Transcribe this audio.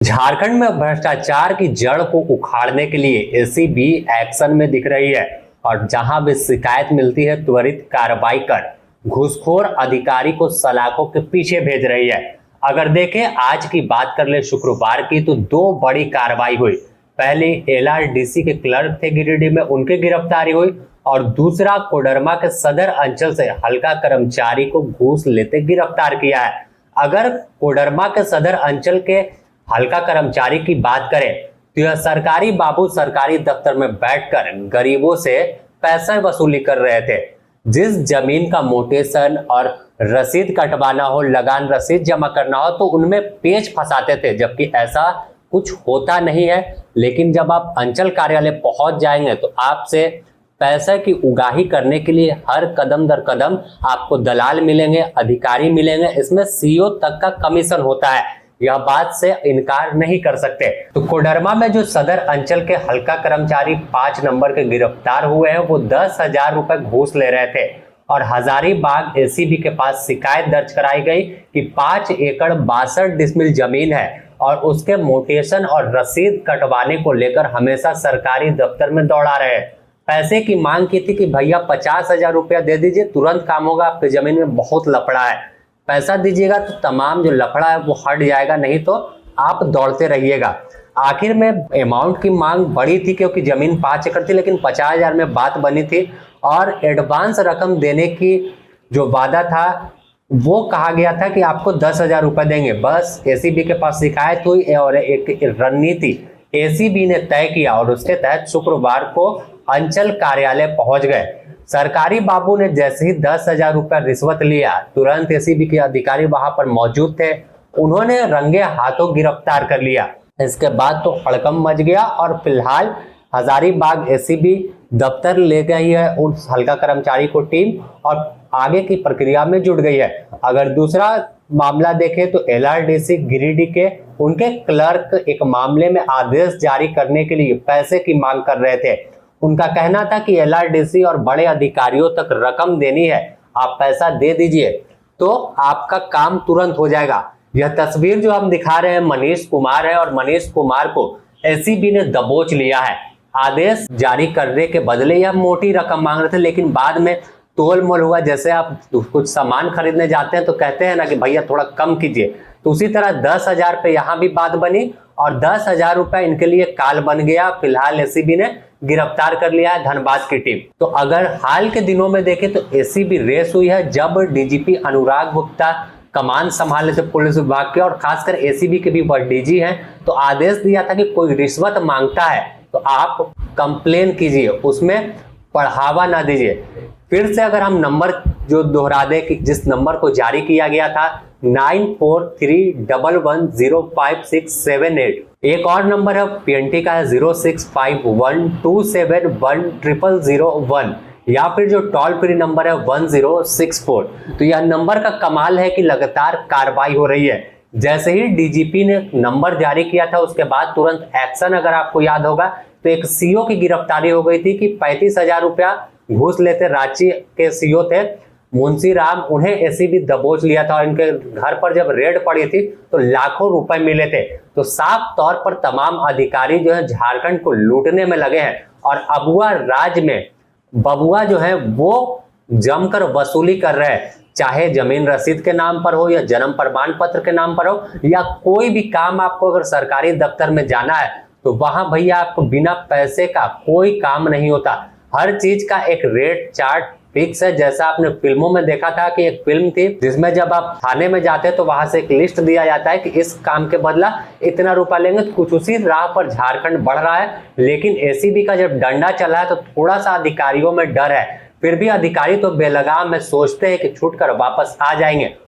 झारखंड में भ्रष्टाचार की जड़ को उखाड़ने के लिए एसीबी एक्शन में दिख रही है और जहां भी शिकायत मिलती है त्वरित कार्रवाई कर घूसखोर अधिकारी को सलाखों के पीछे भेज रही है। अगर देखें आज की बात कर ले शुक्रवार की, तो दो बड़ी कार्रवाई हुई। पहली एलआरडीसी के क्लर्क थे गिरिडीह में, उनकी गिरफ्तारी हुई और दूसरा कोडरमा के सदर अंचल से हल्का कर्मचारी को घूस लेते गिरफ्तार किया है। अगर कोडरमा के सदर अंचल के हल्का कर्मचारी की बात करें तो यह सरकारी बाबू सरकारी दफ्तर में बैठकर गरीबों से पैसा वसूली कर रहे थे। जिस जमीन का मोटेशन और रसीद कटवाना हो, लगान रसीद जमा करना हो, तो उनमें पेच फंसाते थे, जबकि ऐसा कुछ होता नहीं है। लेकिन जब आप अंचल कार्यालय पहुंच जाएंगे तो आपसे पैसे की उगाही करने के लिए हर कदम दर कदम आपको दलाल मिलेंगे, अधिकारी मिलेंगे, इसमें सीईओ तक का कमीशन होता है। यह बात से इनकार नहीं कर सकते। तो कोडरमा में जो सदर अंचल के हल्का कर्मचारी 5 नंबर के गिरफ्तार हुए हैं, वो 10,000 रुपए घूस ले रहे थे और हजारीबाग एसीबी के पास शिकायत दर्ज कराई गई कि 5 एकड़ 62 डिसमिल जमीन है और उसके मोटेशन और रसीद कटवाने को लेकर हमेशा सरकारी दफ्तर में दौड़ा रहे हैं। पैसे की मांग की थी कि भैया 50,000 रुपया दे दीजिए, तुरंत काम होगा, आपकी जमीन में बहुत लफड़ा है, पैसा दीजिएगा तो तमाम जो लफड़ा है वो हट जाएगा, नहीं तो आप दौड़ते रहिएगा। आखिर में अमाउंट की मांग बढ़ी थी क्योंकि जमीन 5 एकड़ थी, लेकिन 50,000 में बात बनी थी और एडवांस रकम देने की जो वादा था वो कहा गया था कि आपको 10,000 रुपए देंगे। बस एसीबी के पास शिकायत हुई और एक रणनीति एसीबी ने तय किया और उसके तहत शुक्रवार को अंचल कार्यालय पहुंच गए। सरकारी बाबू ने जैसे ही 10,000 रुपया रिश्वत लिया, तुरंत एसीबी के अधिकारी वहां पर मौजूद थे, उन्होंने रंगे हाथों गिरफ्तार कर लिया। इसके बाद तो हड़कंप मच गया और फिलहाल हजारीबाग एसीबी दफ्तर ले गई है उस हल्का कर्मचारी को टीम और आगे की प्रक्रिया में जुट गई है। अगर दूसरा मामला देखें तो एलआरडीसी गिरिडीह के उनके क्लर्क एक मामले में आदेश जारी करने के लिए पैसे की मांग कर रहे थे। उनका कहना था कि एलआरडीसी और बड़े अधिकारियों तक रकम देनी है, आप पैसा दे दीजिए तो आपका काम तुरंत हो जाएगा। यह तस्वीर जो हम दिखा रहे हैं मनीष कुमार है और मनीष कुमार को एसीबी ने दबोच लिया है। आदेश जारी करने के बदले यह मोटी रकम मांग रहे थे, लेकिन बाद में तोल मोल हुआ। जैसे आप कुछ सामान खरीदने जाते हैं तो कहते हैं ना कि भैया थोड़ा कम कीजिए, तो उसी तरह 10,000 पे यहाँ भी बात बनी और 10,000 रुपए इनके लिए काल बन गया। फिलहाल एसीबी ने गिरफ्तार कर लिया है धनबाद की टीम। तो अगर हाल के दिनों में देखें तो एसीबी रेस हुई है जब डीजीपी अनुराग गुप्ता कमान संभाल थे पुलिस विभाग के और खासकर एसीबी के भी वह डीजी हैं, तो आदेश दिया था कि कोई रिश्वत मांगता है तो आप कंप्लेन कीजिए, उसमें बढ़ावा ना दीजिए। फिर से अगर हम नंबर जो दोहरा दे कि जिस नंबर को जारी किया गया था 9431105678। एक और नंबर है पीएनटी का है 0651271001 या फिर जो टोल फ्री नंबर है 1064। तो यह नंबर का कमाल है कि लगातार कार्रवाई हो रही है। जैसे ही डीजीपी ने नंबर जारी किया था उसके बाद तुरंत एक्शन, अगर आपको याद होगा तो एक सीओ की गिरफ्तारी हो गई थी कि 35,000 रुपया घूस लेते। रांची के सीओ थे मुंशी राम, उन्हें एसीबी दबोच लिया था और इनके घर पर जब रेड पड़ी थी तो लाखों रुपए मिले थे। तो साफ तौर पर तमाम अधिकारी जो है झारखंड को लूटने में लगे हैं और अबुआ राज में बबुआ जो है वो जमकर वसूली कर रहे हैं, चाहे जमीन रसीद के नाम पर हो या जन्म प्रमाण पत्र के नाम पर हो या कोई भी काम। आपको अगर सरकारी दफ्तर में जाना है तो वहां भैया आपको बिना पैसे का कोई काम नहीं होता। हर चीज का एक रेट चार्ट फिक्स है। जैसा आपने फिल्मों में देखा था कि एक फिल्म थी जिसमें जब आप थाने में जाते हैं तो वहां से एक लिस्ट दिया जाता है कि इस काम के बदला इतना रुपया लेंगे। तो कुछ उसी राह पर झारखंड बढ़ रहा है, लेकिन एसीबी का जब डंडा चला है तो थोड़ा सा अधिकारियों में डर है। फिर भी अधिकारी तो बेलगाम में सोचते हैं कि छूट कर वापस आ जाएंगे।